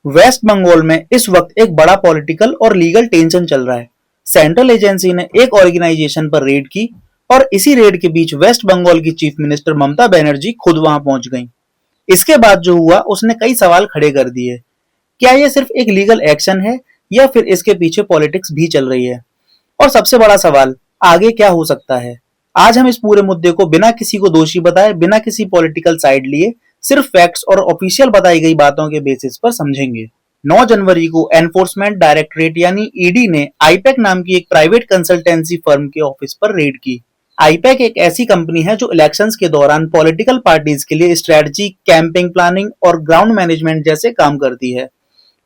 Waste Bengal में इस वक्त एक बड़ा पॉलिटिकल और लीगल टेंशन चल रहा है। सेंट्रल एजेंसी ने एक ऑर्गेनाइजेशन पर रेड की और इसी रेड के बीच वेस्ट बंगाल की चीफ मिनिस्टर ममता बनर्जी खुद वहां पहुंच गईं। इसके बाद जो हुआ उसने कई सवाल खड़े कर दिए। क्या यह सिर्फ एक लीगल एक्शन है या फिर इसके पीछे पॉलिटिक्स भी चल रही है? और सबसे बड़ा सवाल, आगे क्या हो सकता है? आज हम इस पूरे मुद्दे को बिना किसी को दोषी बताए, बिना किसी पॉलिटिकल साइड लिए, सिर्फ फैक्ट्स और ऑफिशियल बताई गई बातों के बेसिस पर समझेंगे। 9 जनवरी को एनफोर्समेंट डायरेक्टरेट यानी ईडी ने आईपैक नाम की एक प्राइवेट कंसल्टेंसी फर्म के ऑफिस पर रेड की। आईपैक एक ऐसी कंपनी है जो इलेक्शंस के दौरान पॉलिटिकल पार्टीज के लिए स्ट्रेटजी, कैंपेन प्लानिंग और ग्राउंड मैनेजमेंट जैसे काम करती है।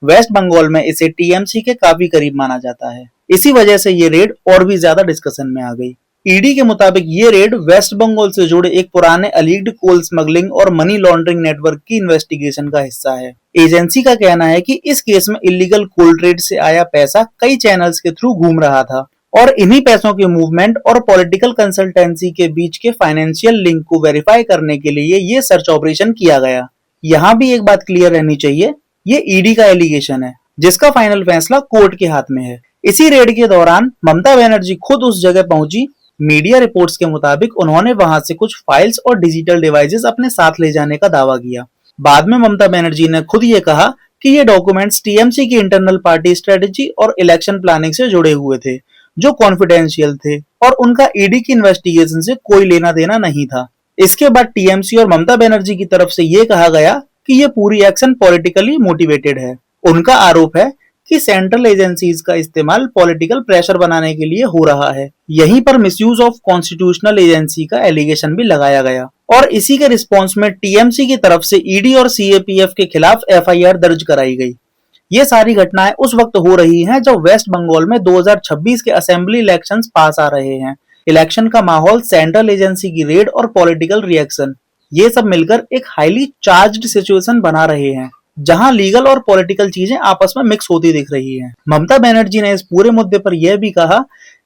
वेस्ट बंगाल में इसे टीएमसी के काफी करीब माना जाता है। इसी वजह से ये रेड और भी ज्यादा डिस्कशन में आ गई। ईडी के मुताबिक ये रेड वेस्ट बंगाल से जुड़े एक पुराने अलीग्ड कोल स्मगलिंग और मनी लॉन्ड्रिंग नेटवर्क की इन्वेस्टिगेशन का हिस्सा है। एजेंसी का कहना है कि इस केस में इलीगल कोल ट्रेड से आया पैसा कई चैनल्स के थ्रू घूम रहा था और इन्हीं पैसों के मूवमेंट और पॉलिटिकल कंसल्टेंसी के बीच के फाइनेंशियल लिंक को वेरीफाई करने के लिए ये सर्च ऑपरेशन किया गया। यहाँ भी एक बात क्लियर रहनी चाहिए, ये ईडी का एलिगेशन है जिसका फाइनल फैसला कोर्ट के हाथ में है। इसी रेड के दौरान ममता बनर्जी खुद उस जगह पहुंची। मीडिया रिपोर्ट्स के मुताबिक उन्होंने वहां से कुछ फाइल्स और डिजिटल डिवाइसेस अपने साथ ले जाने का दावा किया। बाद में ममता बनर्जी ने खुद ये कहा कि ये डॉक्यूमेंट्स टीएमसी की इंटरनल पार्टी स्ट्रेटेजी और इलेक्शन प्लानिंग से जुड़े हुए थे, जो कॉन्फिडेंशियल थे और उनका ईडी की इन्वेस्टिगेशन से कोई लेना देना नहीं था। इसके बाद टीएमसी और ममता बनर्जी की तरफ से ये कहा गया कि ये पूरी एक्शन पॉलिटिकली मोटिवेटेड है। उनका आरोप है कि सेंट्रल एजेंसीज का इस्तेमाल पॉलिटिकल प्रेशर बनाने के लिए हो रहा है। यहीं पर मिसयूज ऑफ कॉन्स्टिट्यूशनल एजेंसी का एलिगेशन भी लगाया गया और इसी के रिस्पॉन्स में टीएमसी की तरफ से ईडी और सीएपीएफ के खिलाफ एफआईआर दर्ज कराई गई। ये सारी घटनाएं उस वक्त हो रही हैं जब वेस्ट बंगाल में 2026 के असेंबली इलेक्शंस पास आ रहे हैं। इलेक्शन का माहौल, सेंट्रल एजेंसी की रेड और पॉलिटिकल रिएक्शन, ये सब मिलकर एक हाईली चार्ज्ड सिचुएशन बना रहे हैं जहां लीगल और पॉलिटिकल चीजें आपस में मिक्स होती दिख रही हैं। ममता बनर्जी ने इस पूरे मुद्दे पर यह भी कहा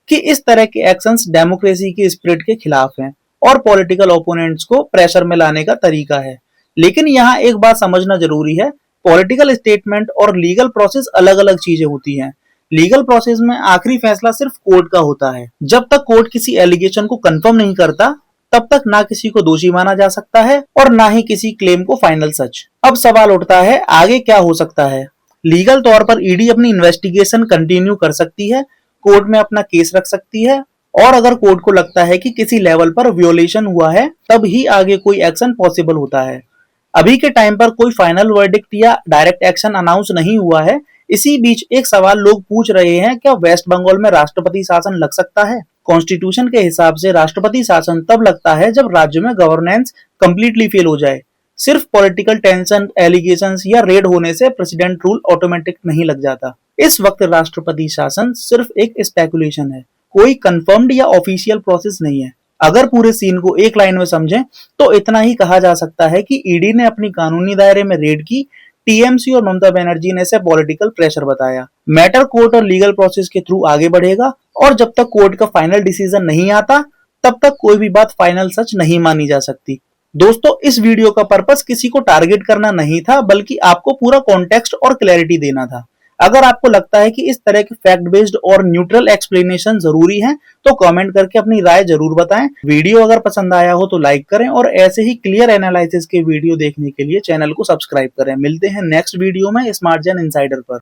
कि इस तरह के एक्शंस डेमोक्रेसी की स्पिरिट के खिलाफ हैं और पॉलिटिकल ओपोनेंट्स को प्रेशर में लाने का तरीका है। लेकिन यहाँ एक बात समझना जरूरी है, पॉलिटिकल स्टेटमेंट और लीगल प्रोसेस अलग अलग चीजें होती हैं। लीगल प्रोसेस में आखिरी फैसला सिर्फ कोर्ट का होता है। जब तक कोर्ट किसी एलिगेशन को कंफर्म नहीं करता तब तक ना किसी को दोषी माना जा सकता है और ना ही किसी क्लेम को फाइनल सच। अब सवाल उठता है, आगे क्या हो सकता है? लीगल तौर पर ईडी अपनी इन्वेस्टिगेशन कंटिन्यू कर सकती है, कोर्ट में अपना केस रख सकती है और अगर कोर्ट को लगता है कि किसी लेवल पर वियोलेशन हुआ है तब ही आगे कोई एक्शन पॉसिबल होता है। अभी के टाइम पर कोई फाइनल वर्डिक्ट या डायरेक्ट एक्शन अनाउंस नहीं हुआ है। इसी बीच एक सवाल लोग पूछ रहे हैं, क्या वेस्ट बंगाल में राष्ट्रपति शासन लग सकता है? कॉन्स्टिट्यूशन के हिसाब से राष्ट्रपति शासन तब लगता है जब राज्य में गवर्नेंस कंप्लीटली फेल हो जाए। सिर्फ पॉलिटिकल टेंशन, एलिगेशंस या रेड होने से प्रेसिडेंट रूल ऑटोमेटिक नहीं लग जाता। इस वक्त राष्ट्रपति शासन सिर्फ एक स्पेकुलेशन है, कोई कंफर्म्ड या ऑफिशियल प्रोसेस नहीं है। अगर पूरे सीन को एक लाइन में समझें तो इतना ही कहा जा सकता है कि ईडी ने अपनी कानूनी दायरे में रेड की, टीएमसी और ममता बनर्जी ने इसे पॉलिटिकल प्रेशर बताया। मैटर कोर्ट और लीगल प्रोसेस के थ्रू आगे बढ़ेगा और जब तक कोर्ट का फाइनल डिसीजन नहीं आता तब तक कोई भी बात फाइनल सच नहीं मानी जा सकती। दोस्तों, इस वीडियो का पर्पस किसी को टारगेट करना नहीं था, बल्कि आपको पूरा कॉन्टेक्स्ट और क्लैरिटी देना था। अगर आपको लगता है कि इस तरह के फैक्ट बेस्ड और न्यूट्रल एक्सप्लेनेशन जरूरी हैं, तो कमेंट करके अपनी राय जरूर बताएं। वीडियो अगर पसंद आया हो तो लाइक करें और ऐसे ही क्लियर एनालिसिस के वीडियो देखने के लिए चैनल को सब्सक्राइब करें। मिलते हैं नेक्स्ट वीडियो में स्मार्ट जन इनसाइडर पर।